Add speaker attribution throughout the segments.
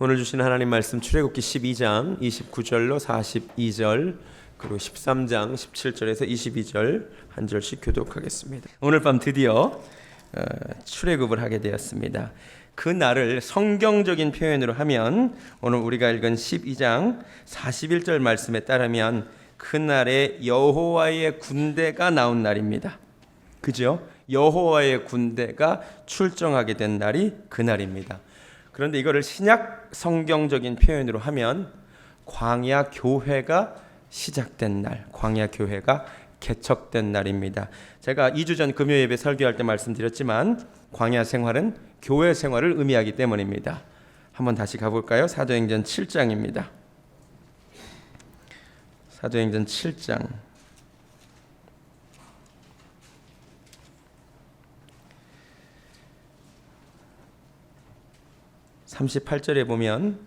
Speaker 1: 오늘 주시는 하나님 말씀 출애굽기 12장 29절로 42절 그리고 13장 17절에서 22절 한 절씩 교독하겠습니다. 오늘 밤 드디어 출애굽을 하게 되었습니다. 그 날을 성경적인 표현으로 하면 오늘 우리가 읽은 12장 41절 말씀에 따르면 그날에 여호와의 군대가 나온 날입니다. 그죠? 여호와의 군대가 출정하게 된 날이 그날입니다. 그런데 이거를 신약 성경적인 표현으로 하면 광야 교회가 시작된 날, 광야 교회가 개척된 날입니다. 제가 2주 전 금요 예배 설교할 때 말씀드렸지만 광야 생활은 교회 생활을 의미하기 때문입니다. 한번 다시 가볼까요? 사도행전 7장입니다. 사도행전 7장 38절에 보면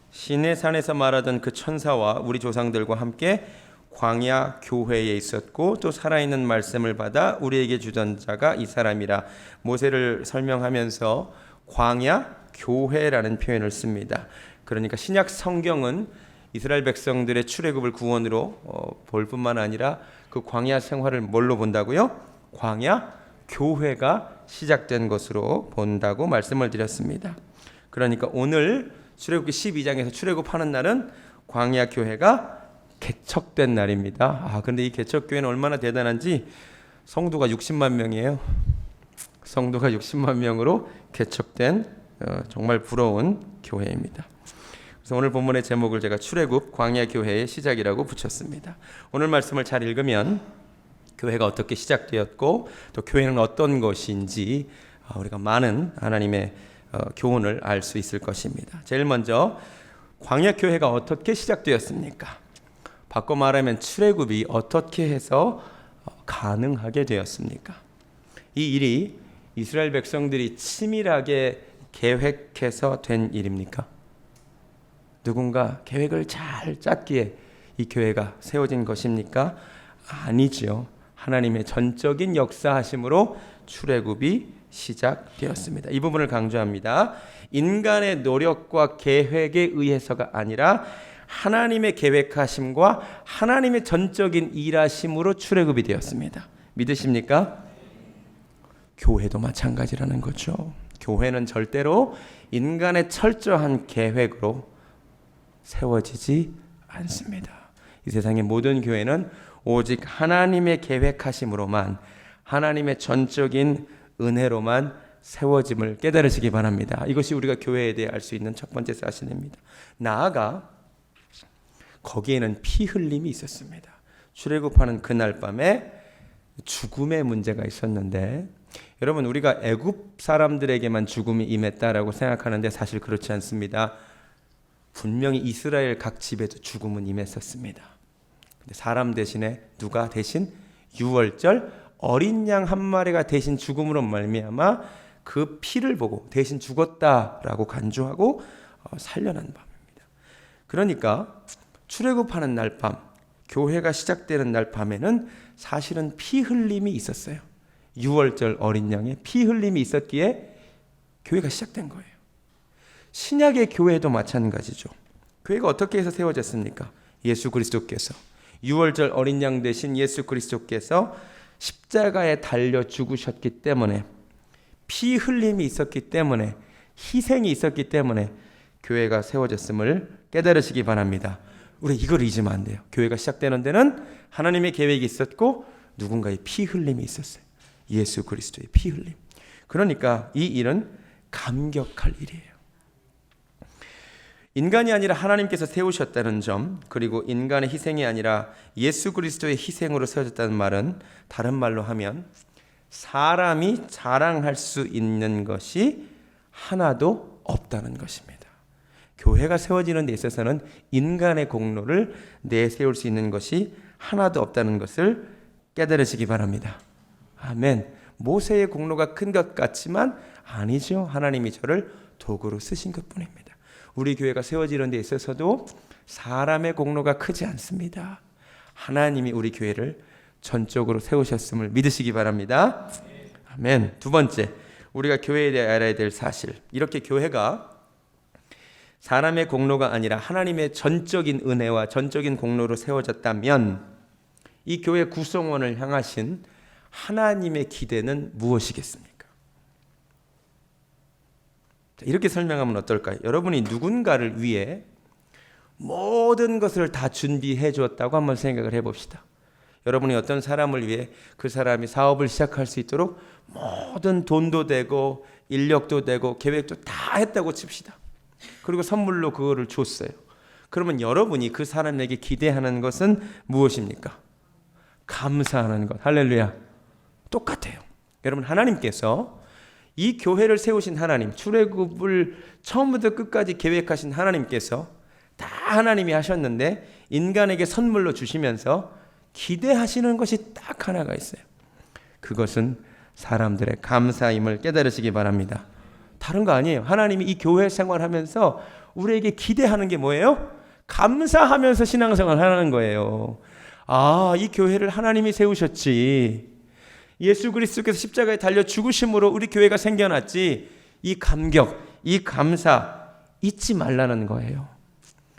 Speaker 1: 시내산에서 말하던 그 천사와 우리 조상들과 함께 광야 교회에 있었고 또 살아있는 말씀을 받아 우리에게 주던 자가 이 사람이라. 모세를 설명하면서 광야 교회라는 표현을 씁니다. 그러니까 신약 성경은 이스라엘 백성들의 출애굽을 구원으로 볼 뿐만 아니라 그 광야 생활을 뭘로 본다고요? 광야 교회가 시작된 것으로 본다고 말씀을 드렸습니다. 그러니까 오늘 출애굽기 12장에서 출애굽하는 날은 광야 교회가 개척된 날입니다. 그런데 이 개척 교회는 얼마나 대단한지 성도가 60만 명이에요. 성도가 60만 명으로 개척된 정말 부러운 교회입니다. 그래서 오늘 본문의 제목을 제가 출애굽 광야 교회의 시작이라고 붙였습니다. 오늘 말씀을 잘 읽으면 교회가 어떻게 시작되었고 또 교회는 어떤 것인지 우리가 많은 하나님의 교훈을 알 수 있을 것입니다. 제일 먼저 광야 교회가 어떻게 시작되었습니까? 바꿔 말하면 출애굽이 어떻게 해서 가능하게 되었습니까? 이 일이 이스라엘 백성들이 치밀하게 계획해서 된 일입니까? 누군가 계획을 잘 짰기에 이 교회가 세워진 것입니까? 아니지요. 하나님의 전적인 역사하심으로 출애굽이 시작되었습니다. 이 부분을 강조합니다. 인간의 노력과 계획에 의해서가 아니라 하나님의 계획하심과 하나님의 전적인 일하심으로 출애굽이 되었습니다. 믿으십니까? 교회도 마찬가지라는 거죠. 교회는 절대로 인간의 철저한 계획으로 세워지지 않습니다. 이 세상의 모든 교회는 오직 하나님의 계획하심으로만, 하나님의 전적인 은혜로만 세워짐을 깨달으시기 바랍니다. 이것이 우리가 교회에 대해 알 수 있는 첫 번째 사실입니다. 나아가 거기에는 피 흘림이 있었습니다. 출애굽하는 그날 밤에 죽음의 문제가 있었는데, 여러분 우리가 애굽 사람들에게만 죽음이 임했다라고 생각하는데 사실 그렇지 않습니다. 분명히 이스라엘 각 집에도 죽음은 임했었습니다. 근데 사람 대신에 누가 대신 유월절 어린 양 한 마리가 대신 죽음으로 말미암아 그 피를 보고 대신 죽었다라고 간주하고 살려난 밤입니다. 그러니까 출애굽하는 날 밤, 교회가 시작되는 날 밤에는 사실은 피 흘림이 있었어요. 유월절 어린 양의 피 흘림이 있었기에 교회가 시작된 거예요. 신약의 교회도 마찬가지죠. 교회가 어떻게 해서 세워졌습니까? 예수 그리스도께서 유월절 어린 양 대신 예수 그리스도께서 십자가에 달려 죽으셨기 때문에, 피 흘림이 있었기 때문에, 희생이 있었기 때문에 교회가 세워졌음을 깨달으시기 바랍니다. 우리 이걸 잊으면 안 돼요. 교회가 시작되는 데는 하나님의 계획이 있었고 누군가의 피 흘림이 있었어요. 예수 그리스도의 피 흘림. 그러니까 이 일은 감격할 일이에요. 인간이 아니라 하나님께서 세우셨다는 점, 그리고 인간의 희생이 아니라 예수 그리스도의 희생으로 세워졌다는 말은 다른 말로 하면 사람이 자랑할 수 있는 것이 하나도 없다는 것입니다. 교회가 세워지는 데 있어서는 인간의 공로를 내세울 수 있는 것이 하나도 없다는 것을 깨달으시기 바랍니다. 아멘. 모세의 공로가 큰 것 같지만 아니죠. 하나님이 저를 도구로 쓰신 것뿐입니다. 우리 교회가 세워지는 데 있어서도 사람의 공로가 크지 않습니다. 하나님이 우리 교회를 전적으로 세우셨음을 믿으시기 바랍니다. 아멘. 두 번째, 우리가 교회에 대해 알아야 될 사실. 이렇게 교회가 사람의 공로가 아니라 하나님의 전적인 은혜와 전적인 공로로 세워졌다면 이 교회 구성원을 향하신 하나님의 기대는 무엇이겠습니까? 이렇게 설명하면 어떨까요? 여러분이 누군가를 위해 모든 것을 다 준비해 주었다고 한번 생각을 해봅시다. 여러분이 어떤 사람을 위해 그 사람이 사업을 시작할 수 있도록 모든 돈도 되고 인력도 되고 계획도 다 했다고 칩시다. 그리고 선물로 그거를 줬어요. 그러면 여러분이 그 사람에게 기대하는 것은 무엇입니까? 감사하는 것. 할렐루야. 똑같아요. 여러분, 하나님께서 이 교회를 세우신 하나님, 출애굽을 처음부터 끝까지 계획하신 하나님께서 다 하나님이 하셨는데 인간에게 선물로 주시면서 기대하시는 것이 딱 하나가 있어요. 그것은 사람들의 감사임을 깨달으시기 바랍니다. 다른 거 아니에요. 하나님이 이 교회 생활하면서 우리에게 기대하는 게 뭐예요? 감사하면서 신앙생활 하는 거예요. 아, 이 교회를 하나님이 세우셨지. 예수 그리스도께서 십자가에 달려 죽으심으로 우리 교회가 생겨났지. 이 감격, 이 감사 잊지 말라는 거예요.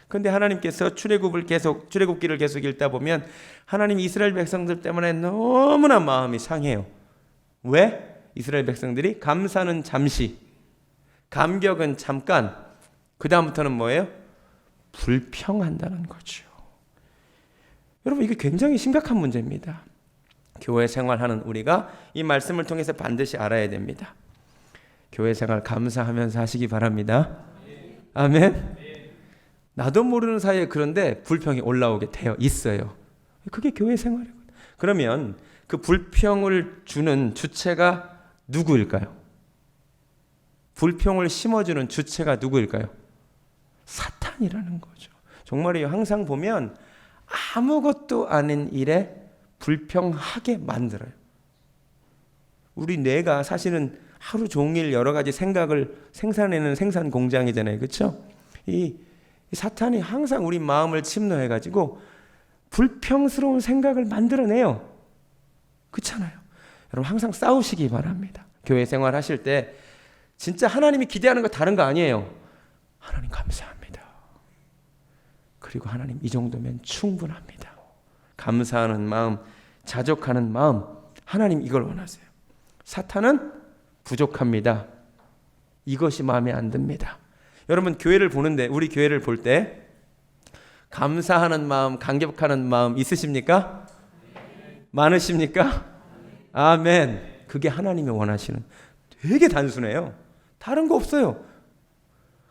Speaker 1: 그런데 하나님께서 출애굽기를 계속 읽다 보면 하나님 이스라엘 백성들 때문에 너무나 마음이 상해요. 왜? 이스라엘 백성들이 감사는 잠시, 감격은 잠깐, 그 다음부터는 뭐예요? 불평한다는 거죠. 여러분, 이게 굉장히 심각한 문제입니다. 교회 생활하는 우리가 이 말씀을 통해서 반드시 알아야 됩니다. 교회 생활 감사하면서 하시기 바랍니다. 아멘. 나도 모르는 사이에 그런데 불평이 올라오게 되어 있어요. 그게 교회 생활이거든요. 그러면 그 불평을 주는 주체가 누구일까요? 불평을 심어주는 주체가 누구일까요? 사탄이라는 거죠. 정말이에요. 항상 보면 아무것도 아닌 일에 불평하게 만들어요. 우리 뇌가 사실은 하루 종일 여러 가지 생각을 생산해내는 생산 공장이잖아요. 그렇죠? 이 사탄이 항상 우리 마음을 침노해가지고 불평스러운 생각을 만들어내요. 그렇잖아요. 여러분, 항상 싸우시기 바랍니다. 교회 생활 하실 때 진짜 하나님이 기대하는 거 다른 거 아니에요. 하나님 감사합니다. 그리고 하나님 이 정도면 충분합니다. 감사하는 마음, 자족하는 마음, 하나님 이걸 원하세요. 사탄은 부족합니다. 이것이 마음에 안 듭니다. 여러분, 교회를 보는데, 우리 교회를 볼 때 감사하는 마음, 감격하는 마음 있으십니까? 많으십니까? 아멘. 그게 하나님이 원하시는, 되게 단순해요. 다른 거 없어요.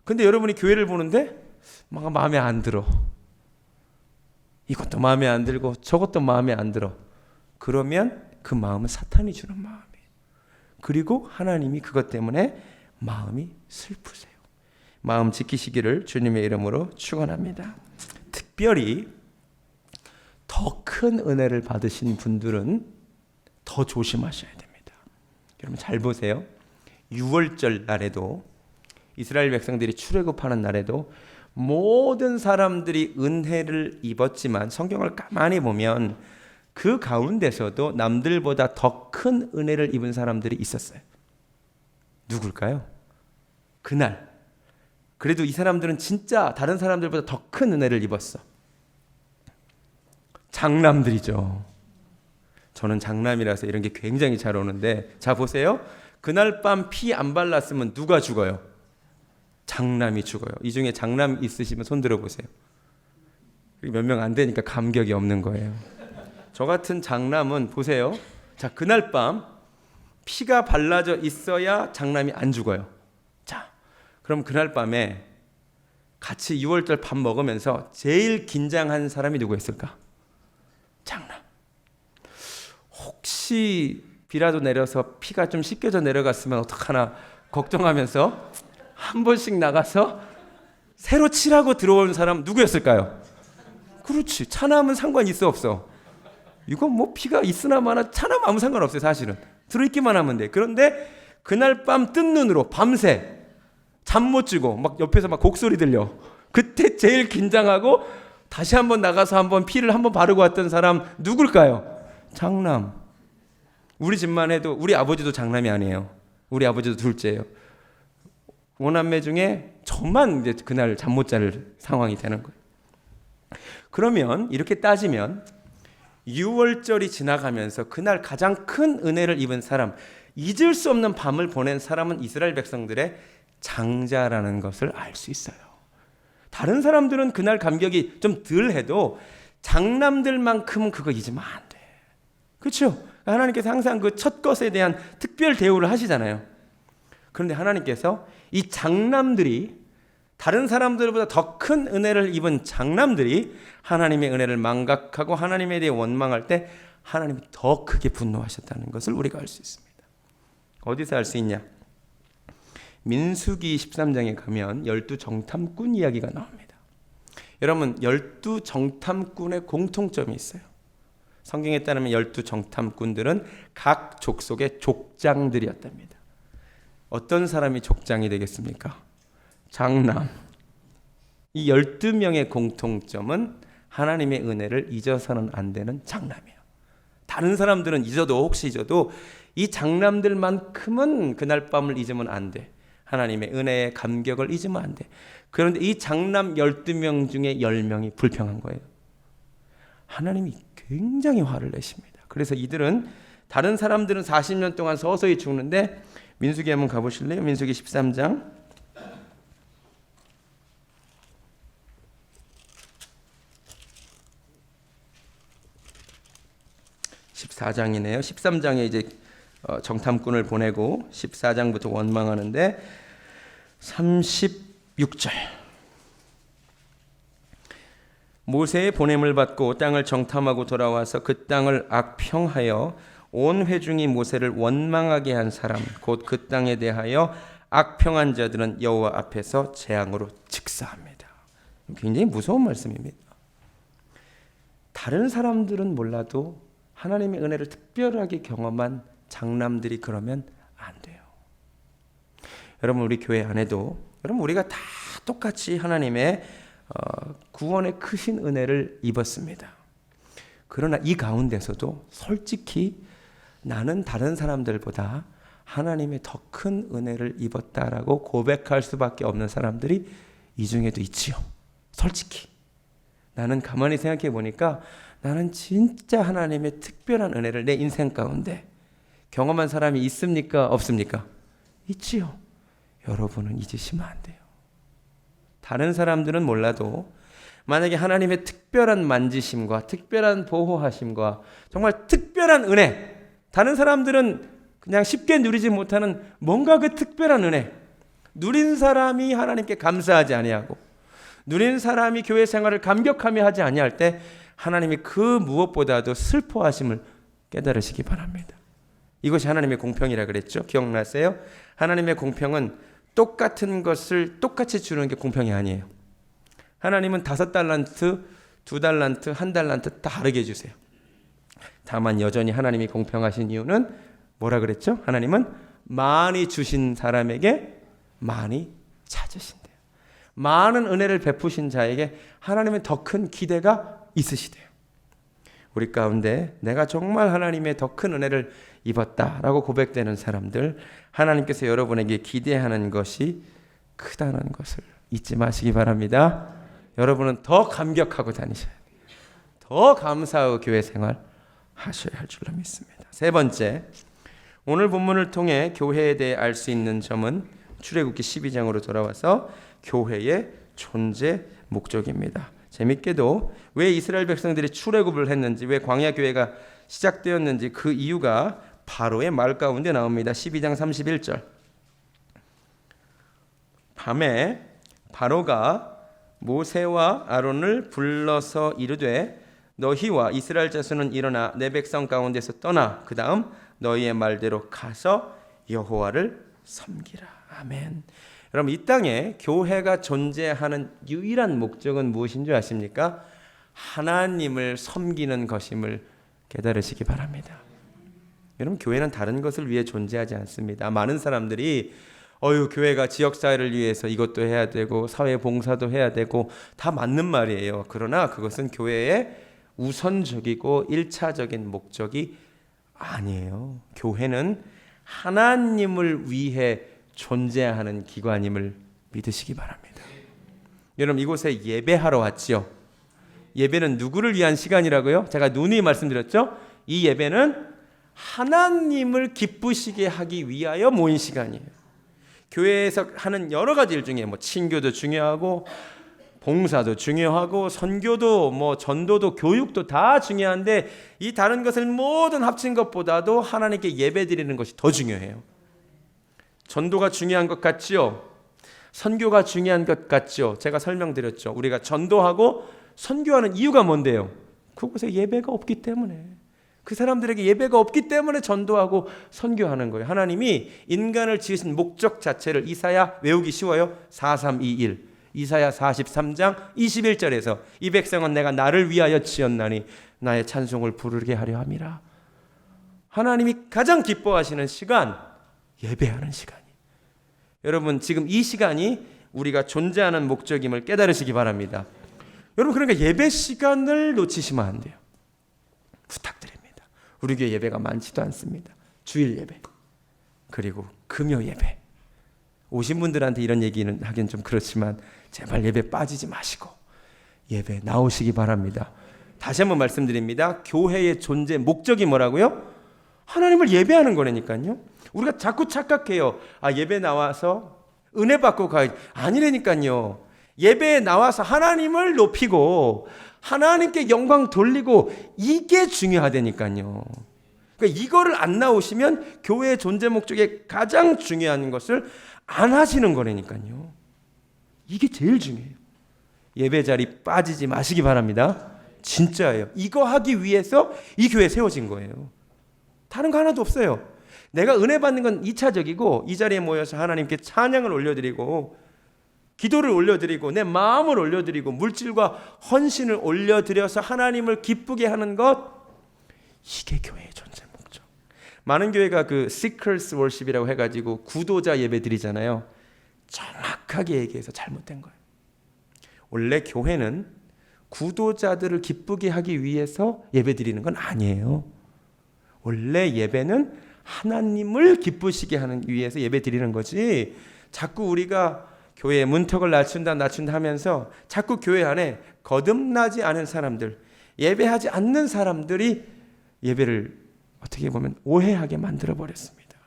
Speaker 1: 근데 여러분이 교회를 보는데 막 마음에 안 들어. 이것도 마음에 안 들고 저것도 마음에 안 들어. 그러면 그 마음은 사탄이 주는 마음이에요. 그리고 하나님이 그것 때문에 마음이 슬프세요. 마음 지키시기를 주님의 이름으로 축원합니다. 특별히 더 큰 은혜를 받으신 분들은 더 조심하셔야 됩니다. 여러분 잘 보세요. 6월절 날에도, 이스라엘 백성들이 출애굽하는 날에도 모든 사람들이 은혜를 입었지만 성경을 가만히 보면 그 가운데서도 남들보다 더 큰 은혜를 입은 사람들이 있었어요. 누굴까요? 그날 그래도 이 사람들은 진짜 다른 사람들보다 더 큰 은혜를 입었어. 장남들이죠. 저는 장남이라서 이런 게 굉장히 잘 오는데, 자 보세요. 그날 밤 피 안 발랐으면 누가 죽어요? 장남이 죽어요. 이 중에 장남 있으시면 손 들어보세요. 몇 명 안 되니까 감격이 없는 거예요. 저 같은 장남은 보세요. 자, 그날 밤 피가 발라져 있어야 장남이 안 죽어요. 자, 그럼 그날 밤에 같이 6월절 밥 먹으면서 제일 긴장한 사람이 누구였을까? 장남. 혹시 비라도 내려서 피가 좀 씻겨져 내려갔으면 어떡하나 걱정하면서 한 번씩 나가서 새로 칠하고 들어온 사람 누구였을까요? 그렇지. 차남은 상관 있어 없어? 이건 뭐 피가 있으나 마나 차남 아무 상관없어요. 사실은 들어있기만 하면 돼. 그런데 그날 밤 뜬 눈으로 밤새 잠 못 자고 막 옆에서 막 곡소리 들려. 그때 제일 긴장하고 다시 한번 나가서 한번 피를 한번 바르고 왔던 사람 누굴까요? 장남. 우리 집만 해도, 우리 아버지도 장남이 아니에요. 우리 아버지도 둘째예요. 오남매 중에 저만 이제 그날 잠 못 잘 상황이 되는 거예요. 그러면 이렇게 따지면 6월절이 지나가면서 그날 가장 큰 은혜를 입은 사람, 잊을 수 없는 밤을 보낸 사람은 이스라엘 백성들의 장자라는 것을 알 수 있어요. 다른 사람들은 그날 감격이 좀 덜해도 장남들만큼은 그거 잊으면 안 돼. 그렇죠? 하나님께서 항상 그 첫 것에 대한 특별 대우를 하시잖아요. 그런데 하나님께서 이 장남들이, 다른 사람들보다 더 큰 은혜를 입은 장남들이 하나님의 은혜를 망각하고 하나님에 대해 원망할 때 하나님이 더 크게 분노하셨다는 것을 우리가 알 수 있습니다. 어디서 알 수 있냐? 민수기 13장에 가면 12정탐꾼 이야기가 나옵니다. 여러분, 12정탐꾼의 공통점이 있어요. 성경에 따르면 12정탐꾼들은 각 족속의 족장들이었답니다. 어떤 사람이 족장이 되겠습니까? 장남. 이 12명의 공통점은 하나님의 은혜를 잊어서는 안 되는 장남이에요. 다른 사람들은 잊어도, 혹시 잊어도 이 장남들만큼은 그날 밤을 잊으면 안 돼. 하나님의 은혜의 감격을 잊으면 안 돼. 그런데 이 장남 12명 중에 10명이 불평한 거예요. 하나님이 굉장히 화를 내십니다. 그래서 이들은, 다른 사람들은 40년 동안 서서히 죽는데, 민수기 한번 가보실래요? 민수기 13장 14장이네요. 13장에 이제 정탐꾼을 보내고 14장부터 원망하는데 36절, 모세의 보냄을 받고 땅을 정탐하고 돌아와서 그 땅을 악평하여 온 회중이 모세를 원망하게 한 사람, 곧 그 땅에 대하여 악평한 자들은 여호와 앞에서 재앙으로 직사합니다. 굉장히 무서운 말씀입니다. 다른 사람들은 몰라도 하나님의 은혜를 특별하게 경험한 장남들이 그러면 안 돼요. 여러분, 우리 교회 안에도 여러분, 우리가 다 똑같이 하나님의 구원의 크신 은혜를 입었습니다. 그러나 이 가운데서도 솔직히 나는 다른 사람들보다 하나님의 더 큰 은혜를 입었다라고 고백할 수밖에 없는 사람들이 이 중에도 있지요. 솔직히 나는 가만히 생각해 보니까 나는 진짜 하나님의 특별한 은혜를 내 인생 가운데 경험한 사람이 있습니까? 없습니까? 있지요. 여러분은 잊으시면 안 돼요. 다른 사람들은 몰라도 만약에 하나님의 특별한 만지심과 특별한 보호하심과 정말 특별한 은혜, 다른 사람들은 그냥 쉽게 누리지 못하는 뭔가 그 특별한 은혜, 누린 사람이 하나님께 감사하지 아니하고 누린 사람이 교회 생활을 감격하며 하지 아니할 때 하나님이 그 무엇보다도 슬퍼하심을 깨달으시기 바랍니다. 이것이 하나님의 공평이라 그랬죠. 기억나세요? 하나님의 공평은 똑같은 것을 똑같이 주는 게 공평이 아니에요. 하나님은 5달란트, 2달란트, 1달란트 다 다르게 주세요. 다만 여전히 하나님이 공평하신 이유는 뭐라 그랬죠? 하나님은 많이 주신 사람에게 많이 찾으신대요. 많은 은혜를 베푸신 자에게 하나님은 더 큰 기대가 있으시대요. 우리 가운데 내가 정말 하나님의 더 큰 은혜를 입었다라고 고백되는 사람들, 하나님께서 여러분에게 기대하는 것이 크다는 것을 잊지 마시기 바랍니다. 여러분은 더 감격하고 다니셔야 돼요. 더 감사하고 교회 생활 하셔야 할 줄로 믿습니다. 세 번째, 오늘 본문을 통해 교회에 대해 알 수 있는 점은 출애굽기 12장으로 돌아와서 교회의 존재 목적입니다. 재밌게도 왜 이스라엘 백성들이 출애굽을 했는지, 왜 광야 교회가 시작되었는지 그 이유가 바로의 말 가운데 나옵니다. 12장 31절. 밤에 바로가 모세와 아론을 불러서 이르되 너희와 이스라엘 자손은 일어나 내 백성 가운데서 떠나 그 다음 너희의 말대로 가서 여호와를 섬기라. 아멘. 여러분, 이 땅에 교회가 존재하는 유일한 목적은 무엇인 줄 아십니까? 하나님을 섬기는 것임을 깨달으시기 바랍니다. 여러분, 교회는 다른 것을 위해 존재하지 않습니다. 많은 사람들이 교회가 지역사회를 위해서 이것도 해야 되고 사회 봉사도 해야 되고 다 맞는 말이에요. 그러나 그것은 교회의 우선적이고 1차적인 목적이 아니에요. 교회는 하나님을 위해 존재하는 기관임을 믿으시기 바랍니다. 여러분, 이곳에 예배하러 왔지요. 예배는 누구를 위한 시간이라고요? 제가 누누이 말씀드렸죠. 이 예배는 하나님을 기쁘시게 하기 위하여 모인 시간이에요. 교회에서 하는 여러 가지 일 중에 친교도 중요하고 봉사도 중요하고 선교도 전도도 교육도 다 중요한데, 이 다른 것을 모든 합친 것보다도 하나님께 예배드리는 것이 더 중요해요. 전도가 중요한 것 같지요? 선교가 중요한 것 같지요? 제가 설명드렸죠. 우리가 전도하고 선교하는 이유가 뭔데요? 그곳에 예배가 없기 때문에, 그 사람들에게 예배가 없기 때문에 전도하고 선교하는 거예요. 하나님이 인간을 지으신 목적 자체를 이사야 외우기 쉬워요. 4321 이사야 43장 21절에서 이 백성은 내가 나를 위하여 지었나니 나의 찬송을 부르게 하려 함이라. 하나님이 가장 기뻐하시는 시간, 예배하는 시간이. 여러분, 지금 이 시간이 우리가 존재하는 목적임을 깨달으시기 바랍니다. 여러분, 그러니까 예배 시간을 놓치시면 안 돼요. 부탁드립니다. 우리 교회 예배가 많지도 않습니다. 주일 예배, 그리고 금요 예배. 오신 분들한테 이런 얘기는 하긴 좀 그렇지만 제발 예배 빠지지 마시고 예배 나오시기 바랍니다. 다시 한번 말씀드립니다. 교회의 존재 목적이 뭐라고요? 하나님을 예배하는 거라니까요. 우리가 자꾸 착각해요. 예배 나와서 은혜 받고 가야지. 아니라니까요. 예배에 나와서 하나님을 높이고 하나님께 영광 돌리고, 이게 중요하다니까요. 그러니까 이거를 안 나오시면 교회의 존재 목적에 가장 중요한 것을 안 하시는 거라니까요. 이게 제일 중요해요. 예배 자리 빠지지 마시기 바랍니다. 진짜예요. 이거 하기 위해서 이 교회 세워진 거예요. 다른 거 하나도 없어요. 내가 은혜 받는 건 2차적이고, 이 자리에 모여서 하나님께 찬양을 올려드리고 기도를 올려드리고 내 마음을 올려드리고 물질과 헌신을 올려드려서 하나님을 기쁘게 하는 것, 이게 교회의 존재 목적. 많은 교회가 그 Seekers Worship이라고 해가지고 구도자 예배 드리잖아요. 정확하게 얘기해서 잘못된 거예요. 원래 교회는 구도자들을 기쁘게 하기 위해서 예배 드리는 건 아니에요. 원래 예배는 하나님을 기쁘시게 하는 위해서 예배 드리는 거지, 자꾸 우리가 교회의 문턱을 낮춘다 하면서 자꾸 교회 안에 거듭나지 않은 사람들, 예배하지 않는 사람들이 예배를 어떻게 보면 오해하게 만들어버렸습니다.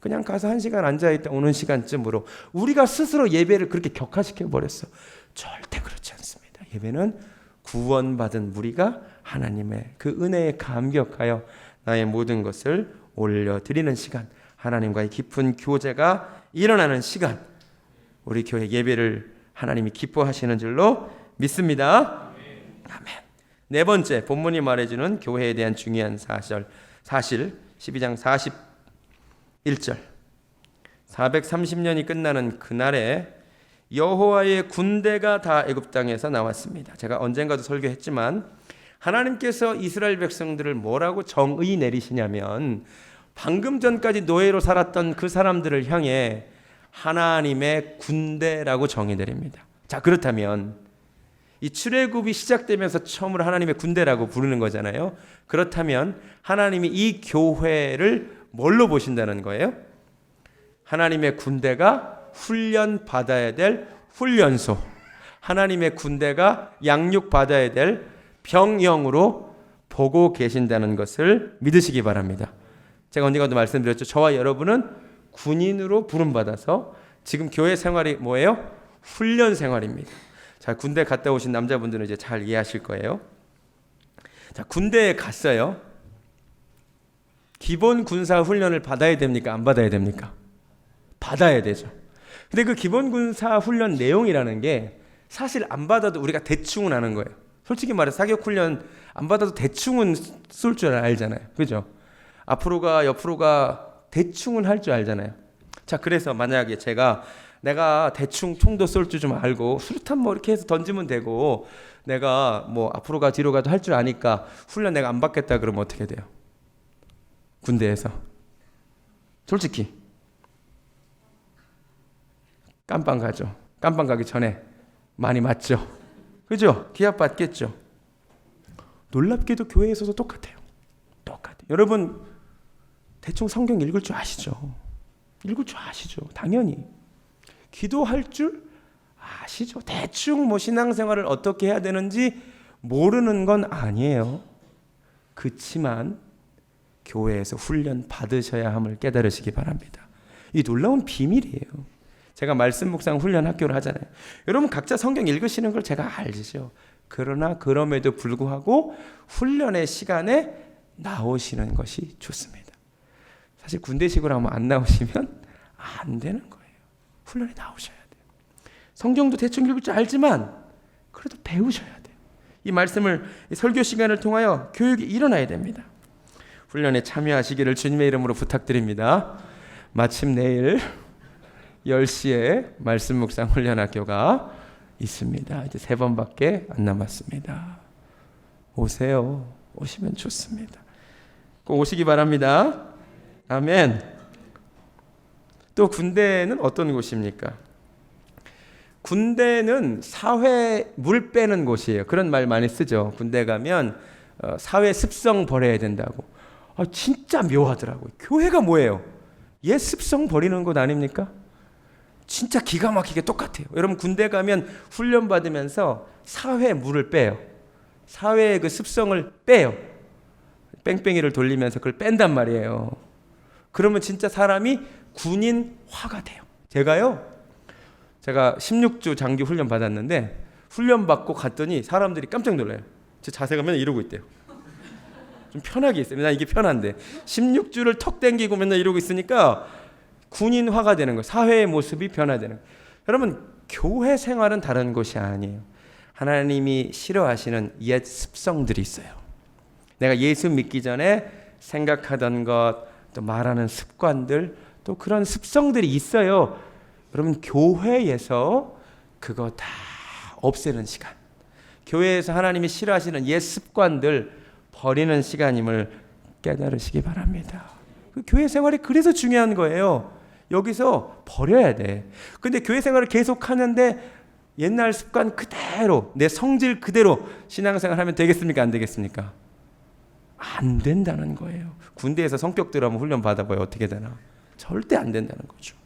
Speaker 1: 그냥 가서 1시간 앉아있다 오는 시간쯤으로 우리가 스스로 예배를 그렇게 격화시켜버렸어. 절대 그렇지 않습니다. 예배는 구원받은 우리가 하나님의 그 은혜에 감격하여 나의 모든 것을 올려드리는 시간, 하나님과의 깊은 교제가 일어나는 시간, 우리 교회 예배를 하나님이 기뻐하시는 줄로 믿습니다. 아멘. 네 번째, 본문이 말해주는 교회에 대한 중요한 사실 12장 41절. 430년이 끝나는 그날에 여호와의 군대가 다 애굽 땅에서 나왔습니다. 제가 언젠가도 설교했지만 하나님께서 이스라엘 백성들을 뭐라고 정의 내리시냐면, 방금 전까지 노예로 살았던 그 사람들을 향해 하나님의 군대라고 정의 내립니다. 자, 그렇다면 이 출애굽이 시작되면서 처음으로 하나님의 군대라고 부르는 거잖아요. 그렇다면 하나님이 이 교회를 뭘로 보신다는 거예요? 하나님의 군대가 훈련 받아야 될 훈련소, 하나님의 군대가 양육 받아야 될 병영으로 보고 계신다는 것을 믿으시기 바랍니다. 제가 언젠가도 말씀드렸죠. 저와 여러분은 군인으로 부름받아서 지금 교회 생활이 뭐예요? 훈련 생활입니다. 자, 군대 갔다 오신 남자분들은 이제 잘 이해하실 거예요. 자, 군대에 갔어요. 기본 군사 훈련을 받아야 됩니까? 안 받아야 됩니까? 받아야 되죠. 근데 그 기본 군사 훈련 내용이라는 게 사실 안 받아도 우리가 대충은 아는 거예요. 솔직히 말해서 사격 훈련 안 받아도 대충은 쏠 줄 알잖아요. 그죠? 앞으로가 옆으로가 대충은 할 줄 알잖아요. 자, 그래서 만약에 내가 대충 총도 쏠 줄 좀 알고 수류탄 이렇게 해서 던지면 되고, 내가 앞으로 가 뒤로 가도 할 줄 아니까 훈련 내가 안 받겠다 그러면 어떻게 돼요? 군대에서 솔직히 깜빵 가죠. 깜빵 가기 전에 많이 맞죠. 그죠? 기합 받겠죠. 놀랍게도 교회에서도 똑같아요. 여러분, 대충 성경 읽을 줄 아시죠? 읽을 줄 아시죠? 당연히. 기도할 줄 아시죠? 대충 뭐 신앙생활을 어떻게 해야 되는지 모르는 건 아니에요. 그치만 교회에서 훈련 받으셔야 함을 깨달으시기 바랍니다. 이 놀라운 비밀이에요. 제가 말씀 묵상 훈련 학교를 하잖아요. 여러분 각자 성경 읽으시는 걸 제가 알죠. 그러나 그럼에도 불구하고 훈련의 시간에 나오시는 것이 좋습니다. 사실 군대식으로 하면 안 나오시면 안 되는 거예요. 훈련에 나오셔야 돼요. 성경도 대충 읽을 줄 알지만 그래도 배우셔야 돼요. 이 말씀을 이 설교 시간을 통하여 교육이 일어나야 됩니다. 훈련에 참여하시기를 주님의 이름으로 부탁드립니다. 마침 내일 10시에 말씀 묵상 훈련 학교가 있습니다. 이제 3번밖에 안 남았습니다. 오세요. 오시면 좋습니다. 꼭 오시기 바랍니다. 아멘. 또 군대는 어떤 곳입니까? 군대는 사회 물 빼는 곳이에요. 그런 말 많이 쓰죠. 군대 가면 사회 습성 버려야 된다고. 진짜 묘하더라고요. 교회가 뭐예요? 옛 습성 버리는 곳 아닙니까? 진짜 기가 막히게 똑같아요. 여러분 군대 가면 훈련 받으면서 사회 물을 빼요. 사회의 그 습성을 빼요. 뺑뺑이를 돌리면서 그걸 뺀단 말이에요. 그러면 진짜 사람이 군인화가 돼요. 제가 16주 장기 훈련 받았는데 훈련 받고 갔더니 사람들이 깜짝 놀라요. 제 자세가 맨날 이러고 있대요. 좀 편하게 있어요. 난 이게 편한데 16주를 턱 당기고 맨날 이러고 있으니까 군인화가 되는 거예요. 사회의 모습이 변화되는 거예요. 여러분 교회 생활은 다른 것이 아니에요. 하나님이 싫어하시는 옛 습성들이 있어요. 내가 예수 믿기 전에 생각하던 것, 또 말하는 습관들, 또 그런 습성들이 있어요. 여러분 교회에서 그거 다 없애는 시간, 교회에서 하나님이 싫어하시는 옛 습관들 버리는 시간임을 깨달으시기 바랍니다. 교회 생활이 그래서 중요한 거예요. 여기서 버려야 돼. 근데 교회 생활을 계속 하는데 옛날 습관 그대로, 내 성질 그대로 신앙생활 하면 되겠습니까? 안 되겠습니까? 안 된다는 거예요. 군대에서 성격대로 한번 훈련 받아봐요. 어떻게 되나? 절대 안 된다는 거죠.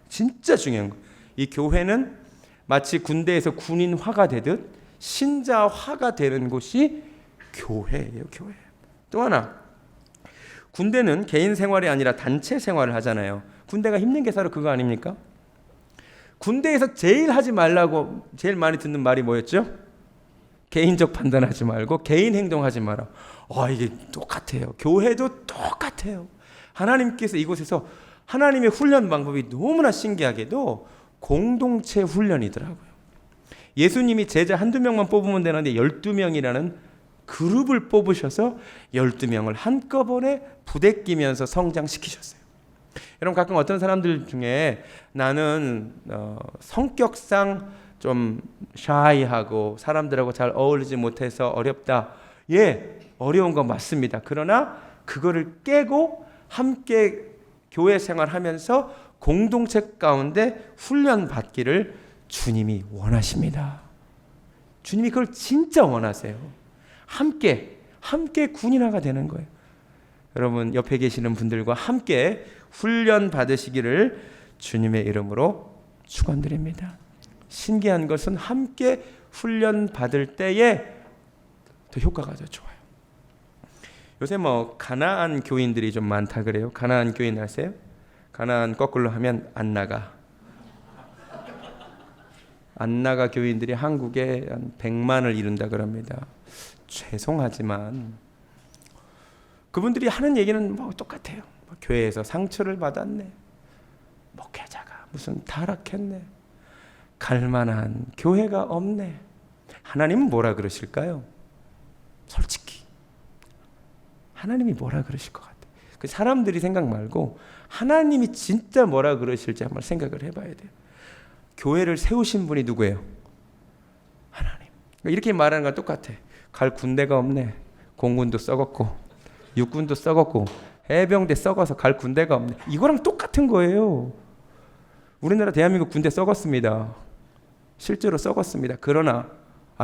Speaker 1: 진짜 중요한 거예요. 이 교회는 마치 군대에서 군인화가 되듯 신자화가 되는 곳이 교회예요. 교회. 또 하나, 군대는 개인 생활이 아니라 단체 생활을 하잖아요. 군대가 힘든 게 바로 그거 아닙니까? 군대에서 제일 하지 말라고 제일 많이 듣는 말이 뭐였죠? 개인적 판단하지 말고 개인 행동하지 마라. 이게 똑같아요. 교회도 똑같아요. 하나님께서 이곳에서 하나님의 훈련 방법이 너무나 신기하게도 공동체 훈련이더라고요. 예수님이 제자 한두 명만 뽑으면 되는데 12명이라는 그룹을 뽑으셔서 12명을 한꺼번에 부대끼면서 성장시키셨어요. 여러분 가끔 어떤 사람들 중에 나는 성격상 좀 샤이하고 사람들하고 잘 어울리지 못해서 어렵다. 예, 어려운 건 맞습니다. 그러나 그거를 깨고 함께 교회 생활하면서 공동체 가운데 훈련 받기를 주님이 원하십니다. 주님이 그걸 진짜 원하세요. 함께 군인화가 되는 거예요. 여러분 옆에 계시는 분들과 함께 훈련 받으시기를 주님의 이름으로 축원드립니다. 신기한 것은 함께 훈련 받을 때에 더 효과가 더 좋아요. 요새 가나안 교인들이 좀 많다 그래요. 가나안 교인 아세요? 가나안 거꾸로 하면 안 나가. 안 나가 교인들이 한국에 한 100만을 이룬다 그럽니다. 죄송하지만 그분들이 하는 얘기는 똑같아요. 교회에서 상처를 받았네. 목회자가 무슨 타락했네. 갈만한 교회가 없네. 하나님은 뭐라 그러실까요? 솔직히 하나님이 뭐라 그러실 것 같아요. 그 사람들이 생각 말고 하나님이 진짜 뭐라 그러실지 한번 생각을 해봐야 돼요. 교회를 세우신 분이 누구예요? 하나님. 이렇게 말하는 건 똑같아. 갈 군대가 없네. 공군도 썩었고 육군도 썩었고 해병대 썩어서 갈 군대가 없네. 이거랑 똑같은 거예요. 우리나라 대한민국 군대 썩었습니다. 실제로 썩었습니다. 그러나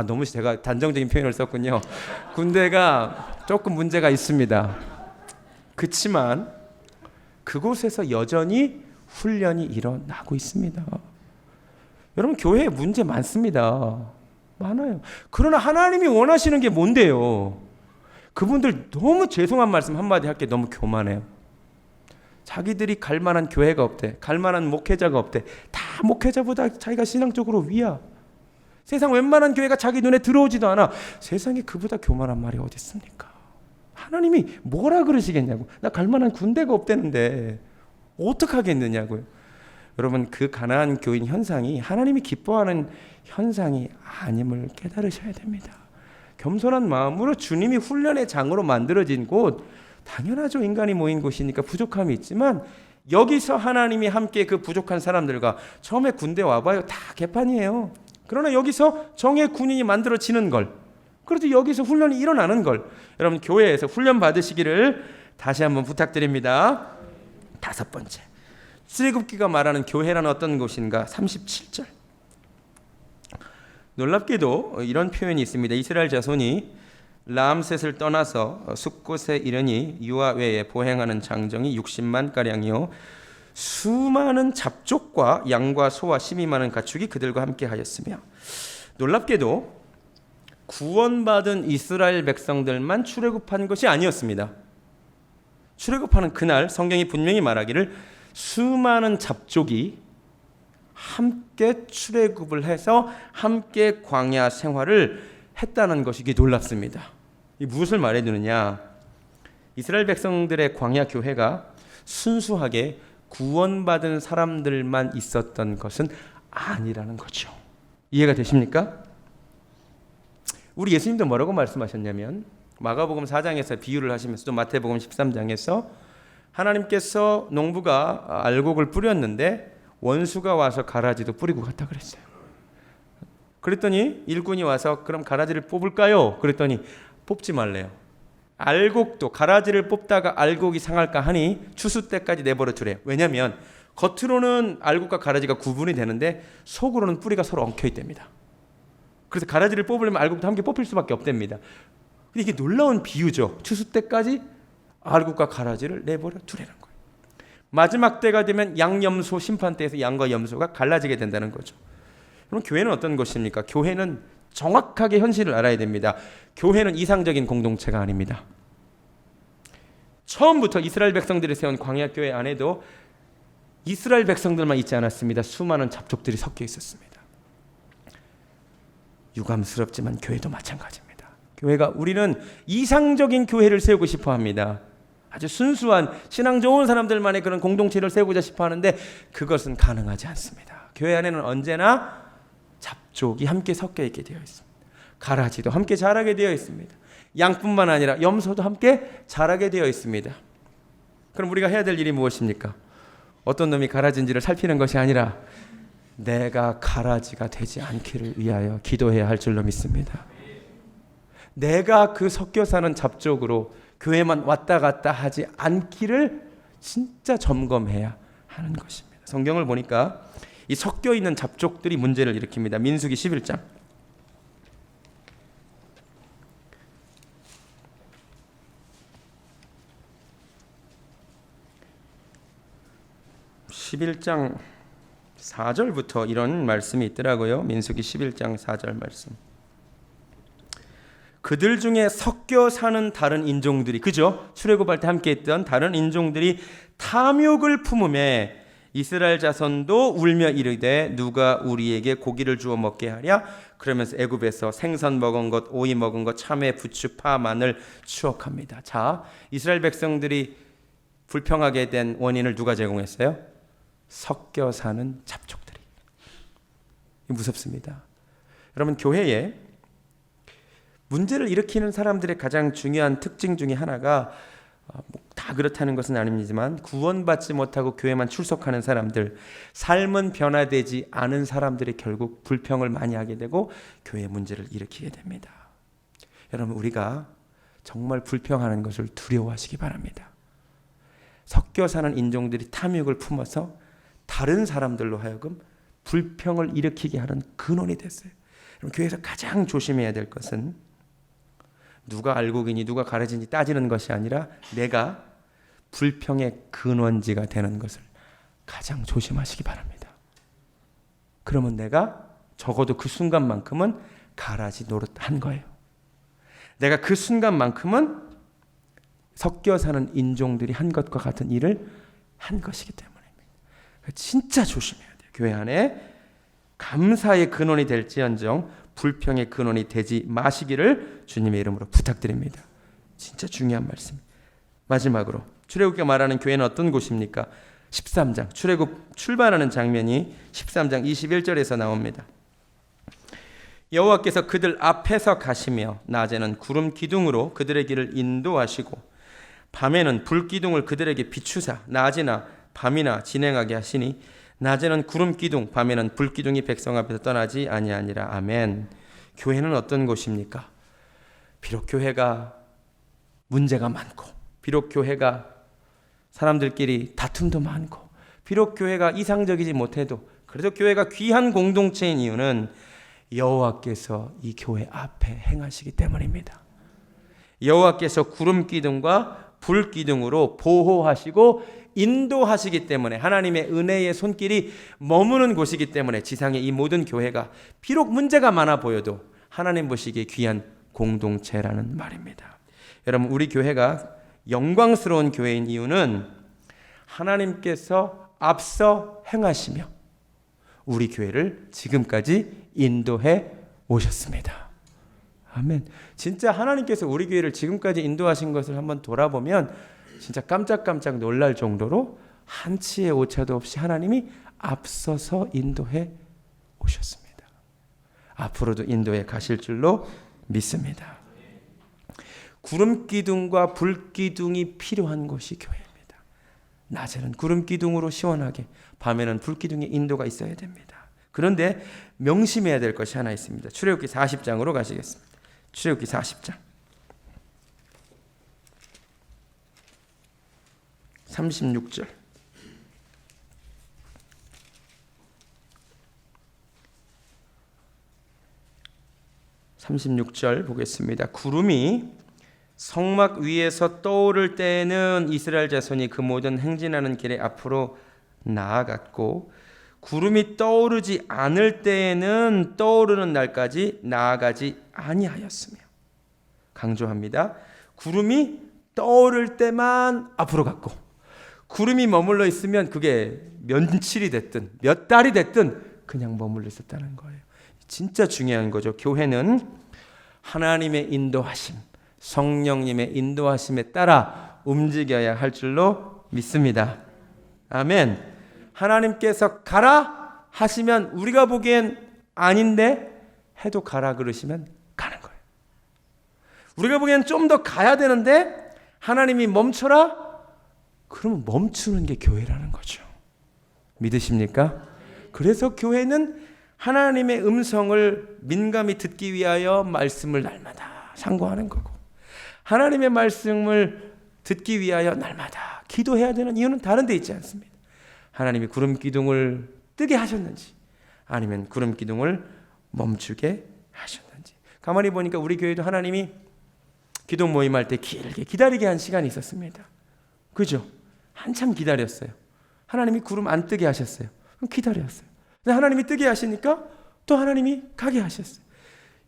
Speaker 1: 너무 제가 단정적인 표현을 썼군요. 군대가 조금 문제가 있습니다. 그렇지만 그곳에서 여전히 훈련이 일어나고 있습니다. 여러분, 교회에 문제 많습니다. 많아요. 그러나 하나님이 원하시는 게 뭔데요? 그분들 너무 죄송한 말씀 한마디 할게 너무 교만해요. 자기들이 갈 만한 교회가 없대. 갈 만한 목회자가 없대. 다 목회자보다 자기가 신앙적으로 위야. 세상 웬만한 교회가 자기 눈에 들어오지도 않아. 세상에 그보다 교만한 말이 어디 있습니까? 하나님이 뭐라 그러시겠냐고. 나 갈 만한 군대가 없대는데 어떡하겠느냐고요. 여러분, 그 가나안 교인 현상이 하나님이 기뻐하는 현상이 아님을 깨달으셔야 됩니다. 겸손한 마음으로 주님이 훈련의 장으로 만들어진 곳, 당연하죠. 인간이 모인 곳이니까 부족함이 있지만 여기서 하나님이 함께 그 부족한 사람들과, 처음에 군대 와봐요. 다 개판이에요. 그러나 여기서 정의 군인이 만들어지는 걸, 그래도 여기서 훈련이 일어나는 걸, 여러분 교회에서 훈련 받으시기를 다시 한번 부탁드립니다. 다섯 번째, 출애굽기가 말하는 교회란 어떤 곳인가? 37절. 놀랍게도 이런 표현이 있습니다. 이스라엘 자손이 람셋을 떠나서 숫곳에 이르니 유아 외에 보행하는 장정이 60만 가량이요 수많은 잡족과 양과 소와 심이 많은 가축이 그들과 함께 하였으며, 놀랍게도 구원받은 이스라엘 백성들만 출애굽한 것이 아니었습니다. 출애굽하는 그날 성경이 분명히 말하기를 수많은 잡족이 함께 출애굽을 해서 함께 광야 생활을 했다는 것이 놀랍습니다. 이 무엇을 말해주느냐? 이스라엘 백성들의 광야 교회가 순수하게 구원받은 사람들만 있었던 것은 아니라는 거죠. 이해가 되십니까? 우리 예수님도 뭐라고 말씀하셨냐면, 마가복음 4장에서 비유를 하시면서 또 마태복음 13장에서 하나님께서 농부가 알곡을 뿌렸는데 원수가 와서 가라지도 뿌리고 갔다 그랬어요. 그랬더니 일꾼이 와서 그럼 가라지를 뽑을까요? 그랬더니 뽑지 말래요. 알곡도 가라지를 뽑다가 알곡이 상할까 하니 추수 때까지 내버려 두래요. 왜냐하면 겉으로는 알곡과 가라지가 구분이 되는데 속으로는 뿌리가 서로 엉켜 있답니다. 그래서 가라지를 뽑으려면 알곡도 함께 뽑힐 수밖에 없답니다. 근데 이게 놀라운 비유죠. 추수 때까지 알곡과 가라지를 내버려 두라는 거예요. 마지막 때가 되면 양염소 심판 때에서 양과 염소가 갈라지게 된다는 거죠. 그럼 교회는 어떤 것입니까? 교회는 정확하게 현실을 알아야 됩니다. 교회는 이상적인 공동체가 아닙니다. 처음부터 이스라엘 백성들이 세운 광야교회 안에도 이스라엘 백성들만 있지 않았습니다. 수많은 잡족들이 섞여 있었습니다. 유감스럽지만 교회도 마찬가지입니다. 교회가, 우리는 이상적인 교회를 세우고 싶어 합니다. 아주 순수한 신앙 좋은 사람들만의 그런 공동체를 세우고자 싶어 하는데 그것은 가능하지 않습니다. 교회 안에는 언제나 잡족이 함께 섞여 있게 되어 있습니다. 가라지도 함께 자라게 되어 있습니다. 양뿐만 아니라 염소도 함께 자라게 되어 있습니다. 그럼 우리가 해야 될 일이 무엇입니까? 어떤 놈이 가라지인지를 살피는 것이 아니라 내가 가라지가 되지 않기를 위하여 기도해야 할 줄로 믿습니다. 내가 그 섞여 사는 잡족으로 교회만 왔다 갔다 하지 않기를 진짜 점검해야 하는 것입니다. 성경을 보니까 이 섞여 있는 잡족들이 문제를 일으킵니다. 민수기 11장. (11장) 4절부터 이런 말씀이 있더라고요. 민수기 11장 4절 말씀. 그들 중에 섞여 사는 다른 인종들이, 그죠? 출애굽할 때 함께 했던 다른 인종들이 탐욕을 품음에 이스라엘 자손도 울며 이르되 누가 우리에게 고기를 주어 먹게 하랴? 그러면서 애굽에서 생선 먹은 것, 오이 먹은 것, 참외, 부추, 파, 마늘 추억합니다. 자, 이스라엘 백성들이 불평하게 된 원인을 누가 제공했어요? 섞여 사는 잡족들이. 무섭습니다. 여러분, 교회에 문제를 일으키는 사람들의 가장 중요한 특징 중에 하나가, 다 그렇다는 것은 아닙니다만, 구원받지 못하고 교회만 출석하는 사람들, 삶은 변화되지 않은 사람들이 결국 불평을 많이 하게 되고 교회 문제를 일으키게 됩니다. 여러분, 우리가 정말 불평하는 것을 두려워하시기 바랍니다. 섞여 사는 인종들이 탐욕을 품어서 다른 사람들로 하여금 불평을 일으키게 하는 근원이 됐어요. 그럼 교회에서 가장 조심해야 될 것은 누가 알곡이니 누가 가라지니 따지는 것이 아니라 내가 불평의 근원지가 되는 것을 가장 조심하시기 바랍니다. 그러면 내가 적어도 그 순간만큼은 가라지 노릇한 거예요. 내가 그 순간만큼은 섞여 사는 인종들이 한 것과 같은 일을 한 것이기 때문입니다. 진짜 조심해야 돼요. 교회 안에 감사의 근원이 될지언정 불평의 근원이 되지 마시기를 주님의 이름으로 부탁드립니다. 진짜 중요한 말씀. 마지막으로 출애굽기가 말하는 교회는 어떤 곳입니까? 13장 출애굽 출발하는 장면이 13장 21절에서 나옵니다. 여호와께서 그들 앞에서 가시며 낮에는 구름 기둥으로 그들의 길을 인도하시고 밤에는 불 기둥을 그들에게 비추사 낮이나 밤이나 진행하게 하시니 낮에는 구름 기둥 밤에는 불 기둥이 백성 앞에서 떠나지 아니하니라. 아멘. 교회는 어떤 곳입니까? 비록 교회가 문제가 많고 비록 교회가 사람들끼리 다툼도 많고 비록 교회가 이상적이지 못해도 그래도 교회가 귀한 공동체인 이유는 여호와께서 이 교회 앞에 행하시기 때문입니다. 여호와께서 구름 기둥과 불 기둥으로 보호하시고 인도하시기 때문에 하나님의 은혜의 손길이 머무는 곳이기 때문에 지상의 이 모든 교회가 비록 문제가 많아 보여도 하나님 보시기에 귀한 공동체라는 말입니다. 여러분, 우리 교회가 영광스러운 교회인 이유는 하나님께서 앞서 행하시며 우리 교회를 지금까지 인도해 오셨습니다. 아멘. 진짜 하나님께서 우리 교회를 지금까지 인도하신 것을 한번 돌아보면 진짜 깜짝깜짝 놀랄 정도로 한치의 오차도 없이 하나님이 앞서서 인도해 오셨습니다. 앞으로도 인도해 가실 줄로 믿습니다. 구름 기둥과 불 기둥이 필요한 곳이 교회입니다. 낮에는 구름 기둥으로 시원하게, 밤에는 불 기둥의 인도가 있어야 됩니다. 그런데 명심해야 될 것이 하나 있습니다. 출애굽기 40장으로 가시겠습니다. 출애굽기 40장 36절. 36절 보겠습니다. 구름이 성막 위에서 떠오를 때에는 이스라엘 자손이 그 모든 행진하는 길에 앞으로 나아갔고 구름이 떠오르지 않을 때에는 떠오르는 날까지 나아가지 아니하였으며. 강조합니다. 구름이 떠오를 때만 앞으로 갔고 구름이 머물러 있으면 그게 며칠이 됐든 몇 달이 됐든 그냥 머물러 있었다는 거예요. 진짜 중요한 거죠. 교회는 하나님의 인도하심, 성령님의 인도하심에 따라 움직여야 할 줄로 믿습니다. 아멘. 하나님께서 가라 하시면 우리가 보기엔 아닌데 해도 가라 그러시면 가는 거예요. 우리가 보기엔 좀 더 가야 되는데 하나님이 멈춰라 그러면 멈추는 게 교회라는 거죠. 믿으십니까? 그래서 교회는 하나님의 음성을 민감히 듣기 위하여 말씀을 날마다 상고하는 거고 하나님의 말씀을 듣기 위하여 날마다 기도해야 되는 이유는 다른 데 있지 않습니다. 하나님이 구름 기둥을 뜨게 하셨는지 아니면 구름 기둥을 멈추게 하셨는지. 가만히 보니까 우리 교회도 하나님이 기도 모임할 때 길게 기다리게 한 시간이 있었습니다. 그죠? 한참 기다렸어요. 하나님이 구름 안 뜨게 하셨어요. 그럼 기다렸어요. 근데 하나님이 뜨게 하시니까 또 하나님이 가게 하셨어요.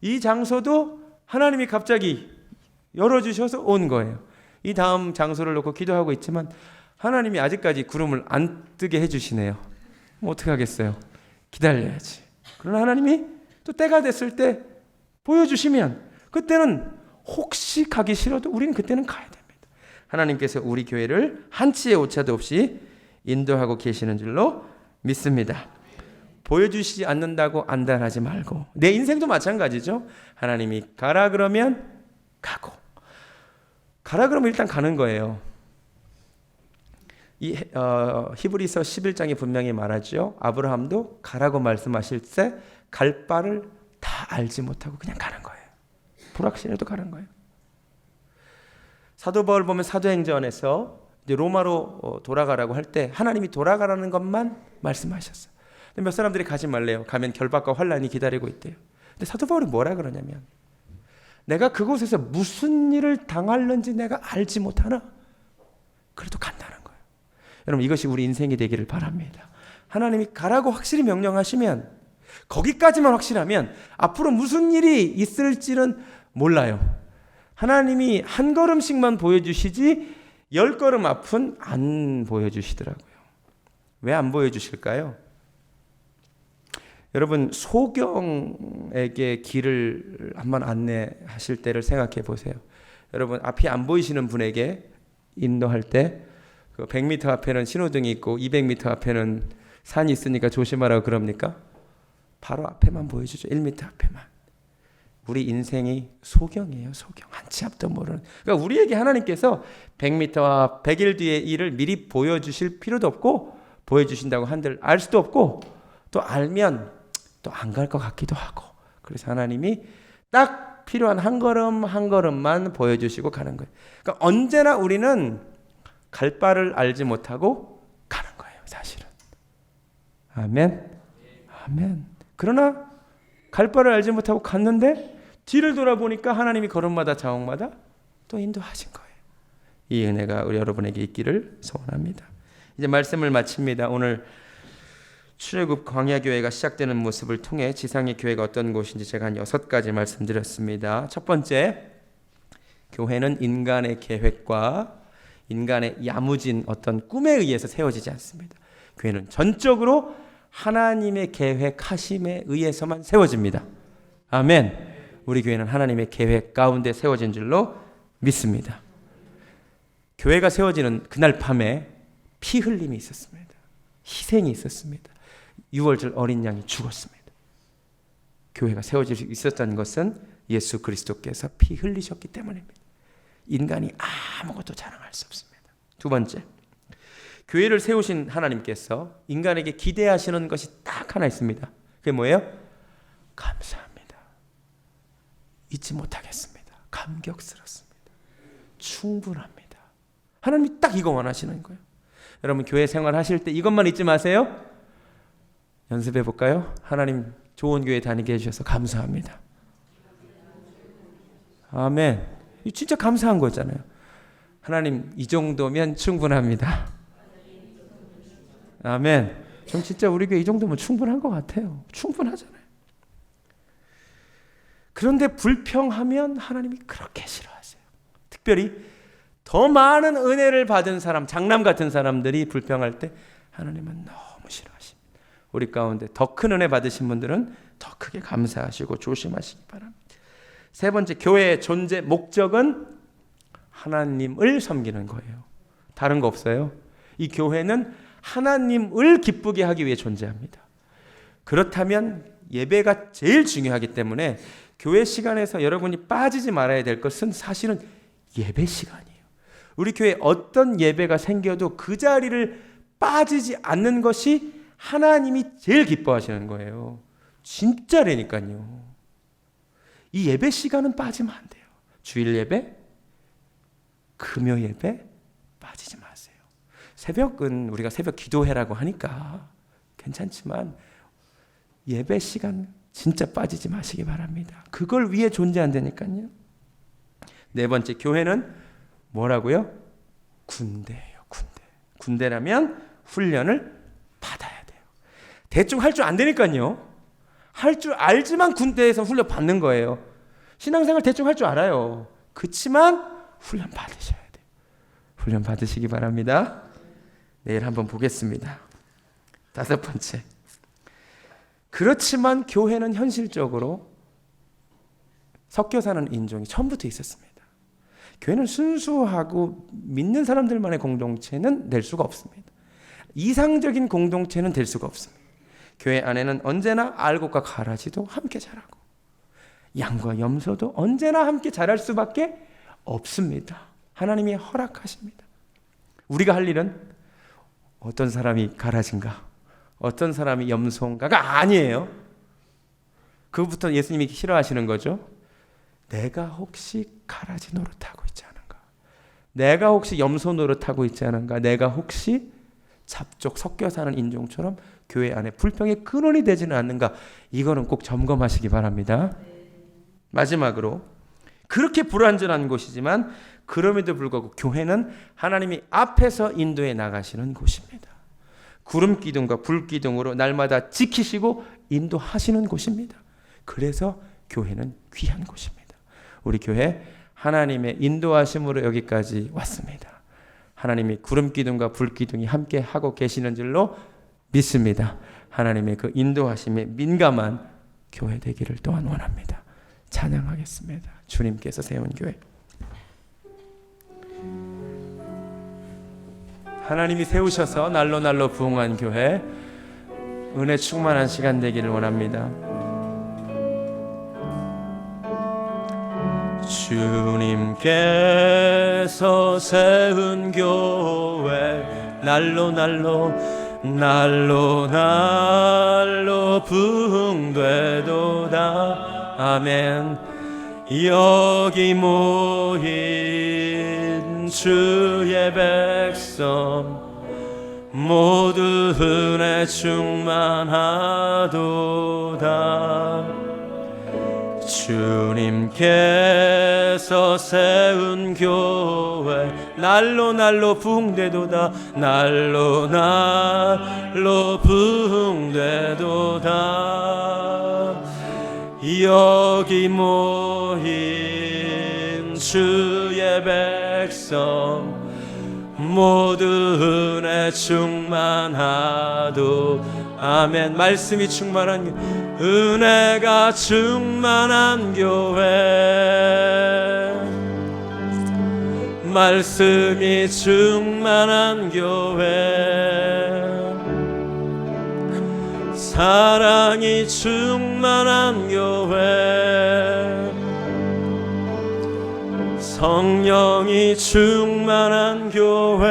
Speaker 1: 이 장소도 하나님이 갑자기 열어주셔서 온 거예요. 이 다음 장소를 놓고 기도하고 있지만 하나님이 아직까지 구름을 안 뜨게 해주시네요. 뭐 어떻게 하겠어요? 기다려야지. 그러나 하나님이 또 때가 됐을 때 보여주시면 그때는 혹시 가기 싫어도 우리는 그때는 가야 됩니다. 하나님께서 우리 교회를 한치의 오차도 없이 인도하고 계시는 줄로 믿습니다. 보여주시지 않는다고 안달하지 말고 내 인생도 마찬가지죠. 하나님이 가라 그러면 가고 가라 그러면 일단 가는 거예요. 이 히브리서 11장에 분명히 말하죠. 아브라함도 가라고 말씀하실 때 갈 바를 다 알지 못하고 그냥 가는 거예요. 불확실해도 가는 거예요. 사도 바울 보면 사도행전에서 이제 로마로 돌아가라고 할 때 하나님이 돌아가라는 것만 말씀하셨어요. 근데 몇 사람들이 가지 말래요. 가면 결박과 환란이 기다리고 있대요. 근데 사도 바울이 뭐라 그러냐면 내가 그곳에서 무슨 일을 당할는지 내가 알지 못하나 그래도 간다는 거예요. 여러분 이것이 우리 인생이 되기를 바랍니다. 하나님이 가라고 확실히 명령하시면 거기까지만 확실하면 앞으로 무슨 일이 있을지는 몰라요. 하나님이 한 걸음씩만 보여주시지 10걸음 앞은 안 보여주시더라고요. 왜 안 보여주실까요? 여러분 소경에게 길을 한번 안내하실 때를 생각해 보세요. 여러분 앞이 안 보이시는 분에게 인도할 때 그 100m 앞에는 신호등이 있고 200m 앞에는 산이 있으니까 조심하라고 그럽니까? 바로 앞에만 보여주죠. 1m 앞에만. 우리 인생이 소경이에요. 소경. 한 치 앞도 모르는. 그러니까 우리에게 하나님께서 100m 앞 100일 뒤의 일을 미리 보여주실 필요도 없고 보여주신다고 한들 알 수도 없고 또 알면 또 안 갈 것 같기도 하고. 그래서 하나님이 딱 필요한 한 걸음 한 걸음만 보여주시고 가는 거예요. 그러니까 언제나 우리는 갈 바를 알지 못하고 가는 거예요. 사실은. 아멘. 아멘. 그러나 갈 바를 알지 못하고 갔는데 뒤를 돌아보니까 하나님이 걸음마다 자옥마다 또 인도하신 거예요. 이 은혜가 우리 여러분에게 있기를 소원합니다. 이제 말씀을 마칩니다. 오늘 출애굽 광야교회가 시작되는 모습을 통해 지상의 교회가 어떤 곳인지 제가 한 6가지 말씀드렸습니다. 첫 번째, 교회는 인간의 계획과 인간의 야무진 어떤 꿈에 의해서 세워지지 않습니다. 교회는 전적으로 하나님의 계획하심에 의해서만 세워집니다. 아멘. 우리 교회는 하나님의 계획 가운데 세워진 줄로 믿습니다. 교회가 세워지는 그날 밤에 피 흘림이 있었습니다. 희생이 있었습니다. 6월절 어린 양이 죽었습니다. 교회가 세워질 수 있었던 것은 예수 그리스도께서 피 흘리셨기 때문입니다. 인간이 아무것도 자랑할 수 없습니다. 두 번째, 교회를 세우신 하나님께서 인간에게 기대하시는 것이 딱 하나 있습니다. 그게 뭐예요? 감사합니다. 잊지 못하겠습니다. 감격스럽습니다. 충분합니다. 하나님이 딱 이거 원하시는 거예요. 여러분 교회 생활하실 때 이것만 잊지 마세요. 연습해 볼까요? 하나님 좋은 교회 다니게 해주셔서 감사합니다. 아멘. 진짜 감사한 거잖아요. 하나님 이 정도면 충분합니다. 아멘. 전 진짜 우리 교회 이 정도면 충분한 것 같아요. 충분하잖아요. 그런데 불평하면 하나님이 그렇게 싫어하세요. 특별히 더 많은 은혜를 받은 사람, 장남 같은 사람들이 불평할 때 하나님은 너무 싫어하십니다. 우리 가운데 더 큰 은혜 받으신 분들은 더 크게 감사하시고 조심하시기 바랍니다. 세 번째, 교회의 존재 목적은 하나님을 섬기는 거예요. 다른 거 없어요. 이 교회는 하나님을 기쁘게 하기 위해 존재합니다. 그렇다면 예배가 제일 중요하기 때문에 교회 시간에서 여러분이 빠지지 말아야 될 것은 사실은 예배 시간이에요. 우리 교회에 어떤 예배가 생겨도 그 자리를 빠지지 않는 것이 하나님이 제일 기뻐하시는 거예요. 진짜라니까요. 이 예배 시간은 빠지면 안 돼요. 주일 예배, 금요 예배 빠지지 마세요. 새벽은 우리가 새벽 기도회라고 하니까 괜찮지만 예배 시간 진짜 빠지지 마시기 바랍니다. 그걸 위해 존재한다니까요. 네 번째, 교회는 뭐라고요? 군대예요. 군대. 군대라면 훈련을 받아야 돼요. 대충 할 줄 안 되니까요. 할 줄 알지만 군대에서 훈련 받는 거예요. 신앙생활 대충 할 줄 알아요. 그치만 훈련 받으셔야 돼요. 훈련 받으시기 바랍니다. 내일 한번 보겠습니다. 다섯 번째, 그렇지만 교회는 현실적으로 섞여 사는 인종이 처음부터 있었습니다. 교회는 순수하고 믿는 사람들만의 공동체는 될 수가 없습니다. 이상적인 공동체는 될 수가 없습니다. 교회 안에는 언제나 알곡과 가라지도 함께 자라고 양과 염소도 언제나 함께 자랄 수밖에 없습니다. 하나님이 허락하십니다. 우리가 할 일은 어떤 사람이 가라진가, 어떤 사람이 염소인가가 아니에요. 그것부터 예수님이 싫어하시는 거죠. 내가 혹시 가라지 노릇하고 있지 않은가? 내가 혹시 염소 노릇하고 있지 않은가? 내가 혹시 잡족 섞여 사는 인종처럼 교회 안에 불평의 근원이 되지는 않는가? 이거는 꼭 점검하시기 바랍니다. 마지막으로 그렇게 불완전한 곳이지만 그럼에도 불구하고 교회는 하나님이 앞에서 인도해 나가시는 곳입니다. 구름 기둥과 불 기둥으로 날마다 지키시고 인도하시는 곳입니다. 그래서 교회는 귀한 곳입니다. 우리 교회 하나님의 인도하심으로 여기까지 왔습니다. 하나님이 구름 기둥과 불 기둥이 함께 하고 계시는 줄로 믿습니다. 하나님의 그 인도하심에 민감한 교회 되기를 또한 원합니다. 찬양하겠습니다. 주님께서 세운 교회, 하나님이 세우셔서 날로 날로 부흥한 교회, 은혜 충만한 시간 되기를 원합니다. 주님께서 세운 교회, 날로 날로 부흥되도다. 아멘. 여기 모인 주의 백성 모두 은혜 충만하도다. 주님께서 세운 교회, 날로 날로 부흥되도다. 날로 날로 부흥되도다. 여기 모인 주의 백성 모두 은혜 충만하도. 아멘. 말씀이 충만한, 은혜가 충만한 교회, 말씀이 충만한 교회, 사랑이 충만한 교회, 성령이 충만한 교회,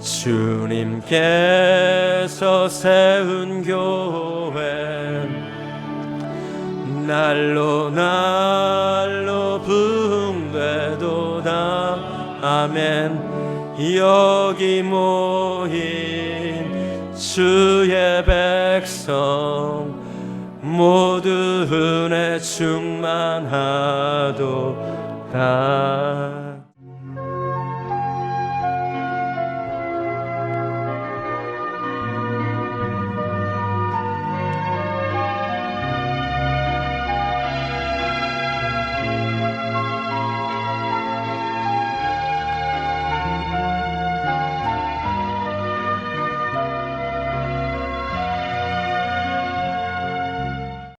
Speaker 1: 주님께서 세운 교회, 날로 날로 부흥되도다. 아멘. 여기 모인 주의 백성 모두 은혜 충만하도다.